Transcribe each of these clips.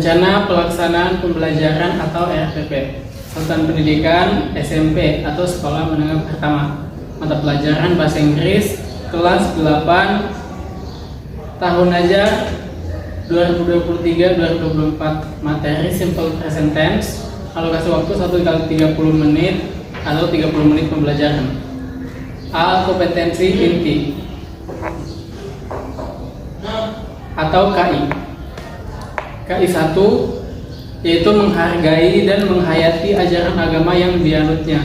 Rencana Pelaksanaan Pembelajaran atau RPP. Satuan Pendidikan SMP atau Sekolah Menengah Pertama. Mata pelajaran Bahasa Inggris kelas 8 tahun ajar 2023-2024. Materi Simple Present Tense. Alokasi waktu 1 kali 30 menit atau 30 menit pembelajaran. A. Kompetensi inti atau KI. KI 1 yaitu menghargai dan menghayati ajaran agama yang dianutnya.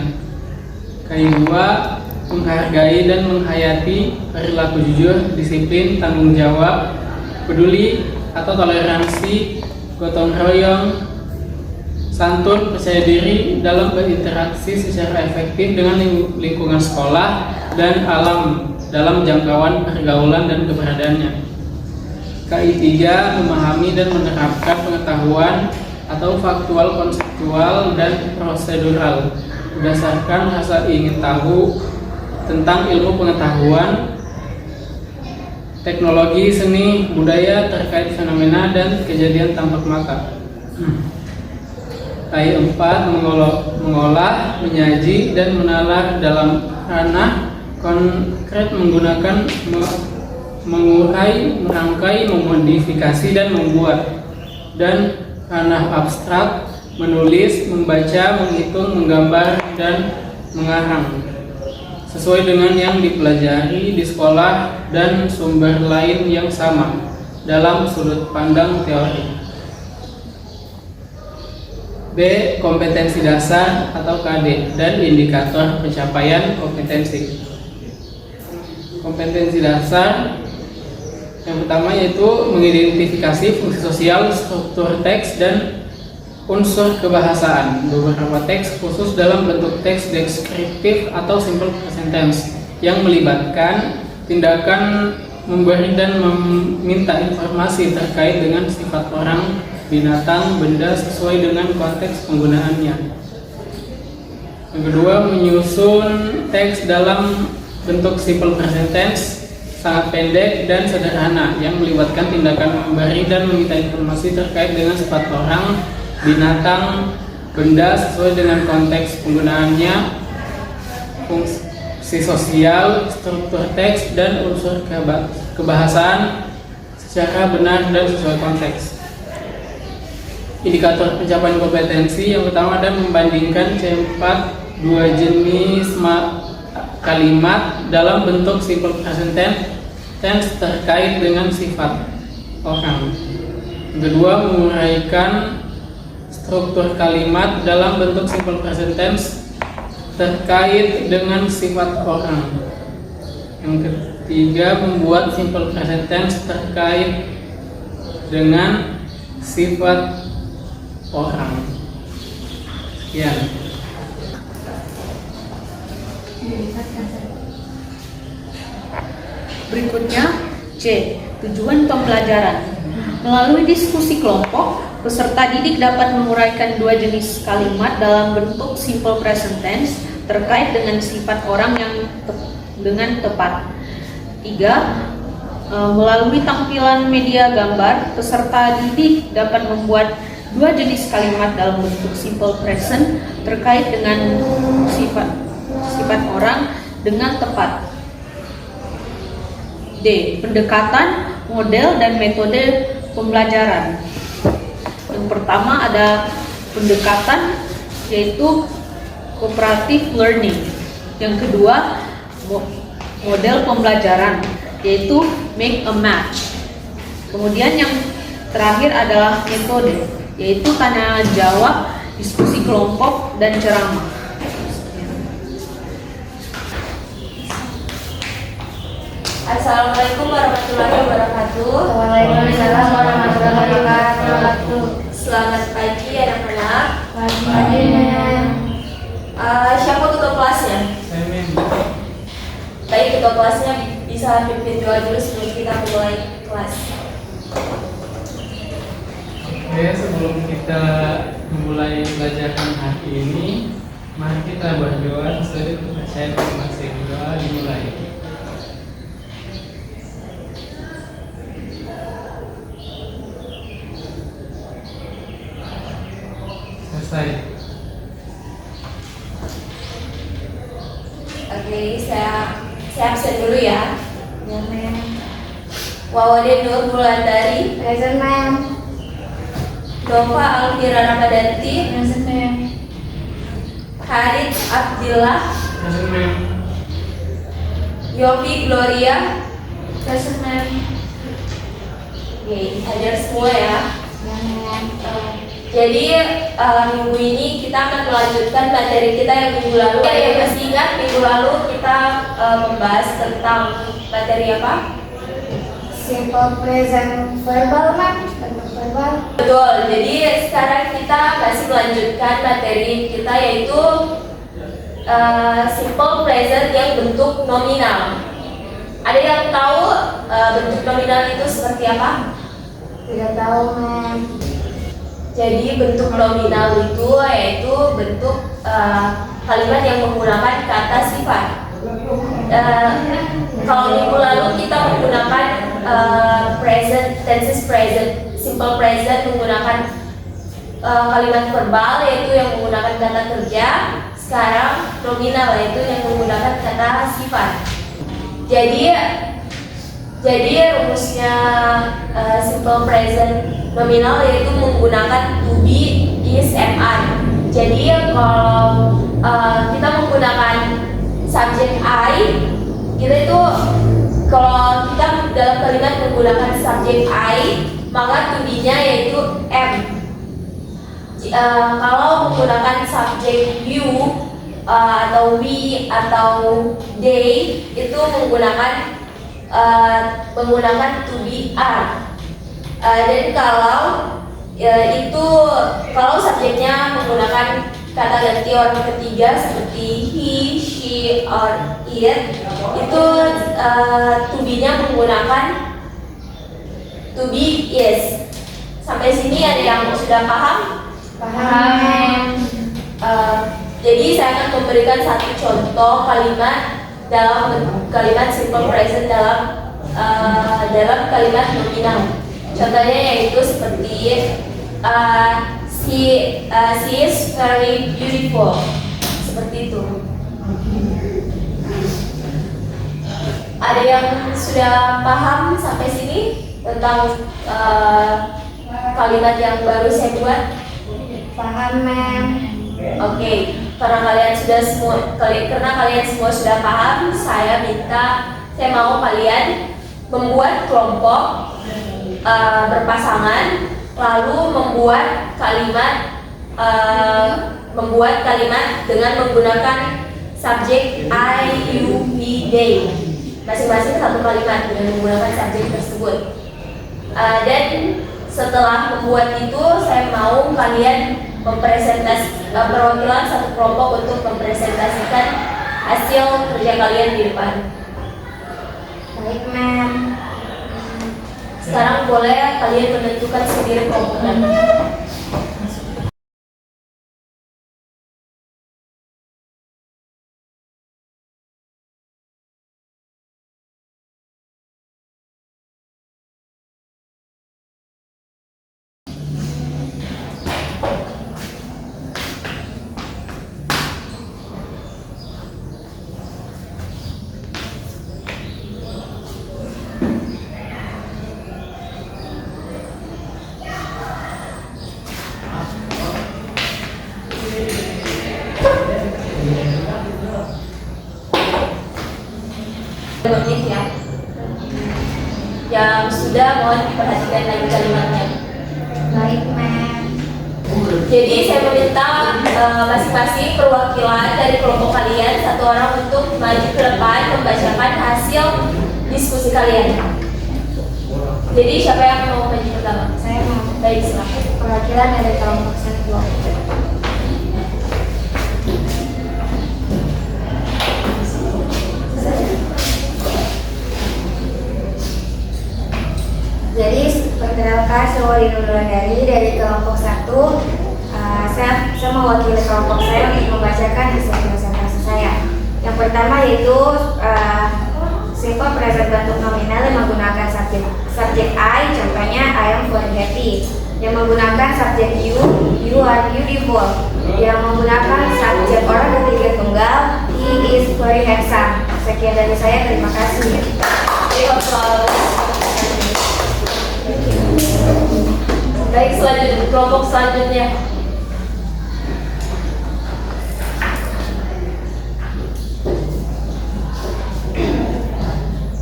KI 2 menghargai dan menghayati perilaku jujur, disiplin, tanggung jawab, peduli atau toleransi, gotong royong, santun, percaya diri dalam berinteraksi secara efektif dengan lingkungan sekolah dan alam dalam jangkauan pergaulan dan keberadaannya. KI 3 memahami dan menerapkan pengetahuan atau faktual, konseptual, dan prosedural berdasarkan rasa ingin tahu tentang ilmu pengetahuan, teknologi, seni, budaya terkait fenomena dan kejadian tampak mata. KI 4 mengolah, menyaji, dan menalar dalam ranah konkret menggunakan mengurai, merangkai, memodifikasi, dan membuat, dan ranah abstrak menulis, membaca, menghitung, menggambar, dan mengarang sesuai dengan yang dipelajari di sekolah dan sumber lain yang sama dalam sudut pandang teori. B. Kompetensi dasar atau KD dan indikator pencapaian kompetensi. Kompetensi dasar yang pertama yaitu mengidentifikasi fungsi sosial, struktur teks, dan unsur kebahasaan. Beberapa teks khusus dalam bentuk teks deskriptif atau simple present tense yang melibatkan tindakan memberi dan meminta informasi terkait dengan sifat orang, binatang, benda sesuai dengan konteks penggunaannya. Yang kedua, menyusun teks dalam bentuk simple present tense sangat pendek dan sederhana yang melibatkan tindakan memberi dan meminta informasi terkait dengan sifat orang, binatang, benda sesuai dengan konteks penggunaannya, fungsi sosial, struktur teks, dan unsur kebahasaan secara benar dan sesuai konteks. Indikator pencapaian kompetensi yang pertama adalah membandingkan C4 dua jenis kalimat dalam bentuk simple present tense terkait dengan sifat orang. Yang kedua, menguraikan struktur kalimat dalam bentuk simple present tense terkait dengan sifat orang. Yang ketiga, membuat simple present tense terkait dengan sifat orang. Sekian. Berikutnya C. Tujuan pembelajaran. Melalui diskusi kelompok, peserta didik dapat menguraikan dua jenis kalimat dalam bentuk simple present tense terkait dengan sifat orang yang dengan tepat. 3. Melalui tampilan media gambar, peserta didik dapat membuat dua jenis kalimat dalam bentuk simple present terkait dengan sifat orang dengan tepat. D. Pendekatan, model, dan metode pembelajaran. Yang pertama ada pendekatan, yaitu cooperative learning. Yang kedua, model pembelajaran, yaitu make a match. Kemudian yang terakhir adalah metode, yaitu tanya jawab, diskusi kelompok, dan ceramah. Assalamualaikum warahmatullahi wabarakatuh. Waalaikumsalam warahmatullahi wabarakatuh. Selamat pagi anak-anak. Pagi. Siapa ketua kelasnya? Baik, ketua kelasnya bisa pimpin doa dulu sebelum kita mulai kelas. Oke, sebelum kita memulai pelajaran hari ini, mari kita berdoa sesuai kepercayaan masing-masing. Doa dimulai. Selesai. Oke, saya absen dulu ya. Ya, ma'am. Wawade Nur Wulandari, Present, ma'am. Nova Alfira Ramadanti, Present, ma'am. Harit Abdillah, Present, ma'am. Yofi Gloria. Present, ma'am. Oke, hadir semua ya. Ya, ma'am. Jadi minggu ini kita akan melanjutkan materi kita yang minggu lalu. Yang masih ingat minggu lalu kita membahas tentang materi apa? Simple present verbal, ma'am. Bentuk verbal. Betul. Jadi sekarang kita masih melanjutkan materi kita yaitu simple present yang bentuk nominal. Ada yang tahu bentuk nominal itu seperti apa? Tidak tahu, ma'am. Jadi bentuk nominal itu yaitu bentuk kalimat yang menggunakan kata sifat. Kalau minggu lalu kita menggunakan present, tenses present, simple present menggunakan kalimat verbal yaitu yang menggunakan kata kerja. Sekarang nominal yaitu yang menggunakan kata sifat. Jadi rumusnya simple present nominal yaitu menggunakan to be, is, and are. Jadi kalau kita menggunakan subjek I, kita itu kalau kita dalam kalimat menggunakan subjek I, maka to be-nya yaitu am. Kalau menggunakan subjek you atau we atau they itu menggunakan to be are. Dan kalau kalau subjeknya menggunakan kata ganti orang ketiga seperti he, she, or it, itu to be-nya menggunakan to be is. Sampai sini ada yang sudah paham? Paham. Jadi saya akan memberikan satu contoh kalimat dalam kalimat simple present dalam kalimat nominal. Contohnya yaitu seperti she is very beautiful, seperti itu. Ada yang sudah paham sampai sini tentang kalimat yang baru saya buat? Paham, ma'am. Oke, karena kalian semua sudah paham, saya mau kalian membuat kelompok berpasangan, lalu membuat kalimat dengan menggunakan subjek I, you, we, they. Masing-masing satu kalimat dengan menggunakan subjek tersebut. Dan setelah membuat itu, saya mau kalian perwakilan satu kelompok untuk mempresentasikan hasil kerja kalian di depan. Baik, ma'am. Sekarang boleh kalian menentukan sendiri kelompoknya. Menit ya. Yang sudah mohon diperhatikan lagi kalimatnya. Baik, ma'am. Jadi saya meminta masing-masing perwakilan dari kelompok kalian satu orang untuk maju ke depan membacakan hasil diskusi kalian. Jadi siapa yang mau maju pertama? Saya mau. Baik, silakan. Perwakilan dari kelompok satu. Jadi perkenalkan saya Wali Nurlandari dari kelompok 1. Saya mewakili kelompok saya untuk membacakan hasil presentasi saya. Yang pertama yaitu simple present bentuk nominal yang menggunakan subjek I. Contohnya I am very happy. yang menggunakan subjek you are beautiful. Yang menggunakan subjek orang ketiga tunggal, he is very handsome. Sekian dari saya, terima kasih. Baik, selanjutnya kelompok selanjutnya.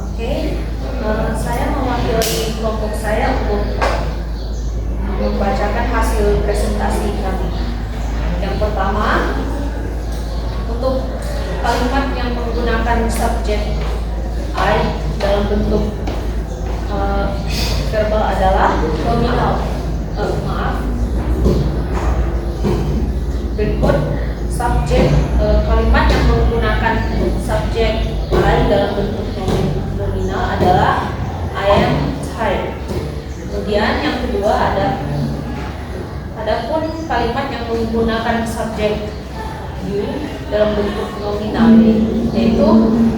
Oke, saya mewakili kelompok saya untuk membacakan hasil presentasi kami. Yang pertama, untuk kalimat yang menggunakan subjek I dalam bentuk verbal adalah nominal. Berikut subjek kalimat yang menggunakan subjek I dalam bentuk nominal adalah I am tired. Kemudian yang kedua adapun kalimat yang menggunakan subjek you dalam bentuk nominal yaitu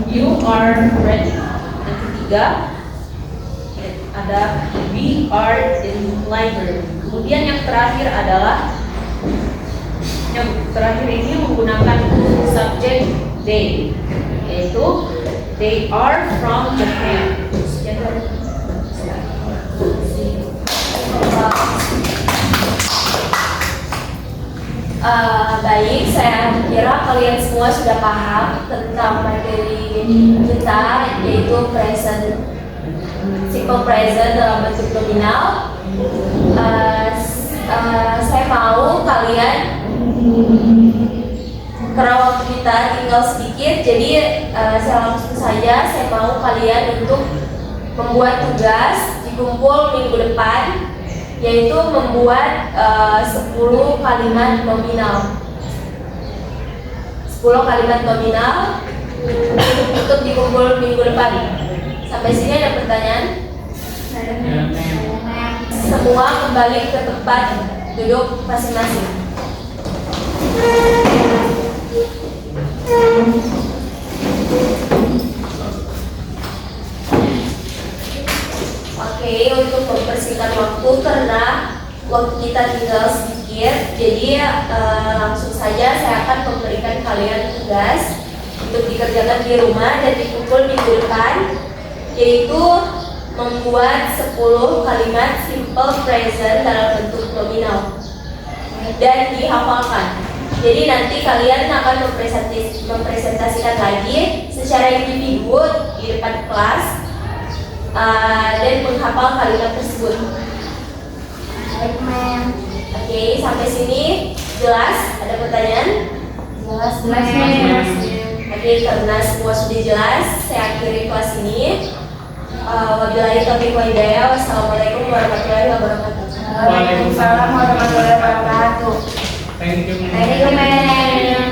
you are ready. Yang ketiga ada we are in library. Kemudian yang terakhir ini menggunakan subjek they, yaitu they are from Japan. Sekian dari Baik, saya kira kalian semua sudah paham tentang materi kita, yaitu simple present dalam bentuk nominal. Saya mau kalian, karena waktu kita tinggal sedikit, jadi saya langsung saja. Saya mau kalian untuk membuat tugas di kumpul minggu depan, yaitu membuat 10 kalimat nominal. 10 kalimat nominal untuk dikumpul minggu depan. Sampai sini ada pertanyaan? Semua kembali ke tempat duduk masing-masing. Oke, untuk mempersingkat waktu karena waktu kita tinggal sedikit, jadi langsung saja saya akan memberikan kalian tugas untuk dikerjakan di rumah dan dikumpul minggu depan, yaitu membuat 10 kalimat simple present dalam bentuk nominal dan dihafalkan. Jadi nanti kalian akan mempresentasikan lagi secara individu di depan kelas dan menghafal kalimat tersebut. Baik, ma'am. Oke, sampai sini jelas? Ada pertanyaan? Jelas, ma'am. Oke, karena semua sudah jelas, saya akhiri kelas ini. Wabillahi taufiq wal hidayah. Wassalamualaikum warahmatullahi wabarakatuh. Waalaikumsalam warahmatullahi wabarakatuh. Thank you. Thank you, ma'am.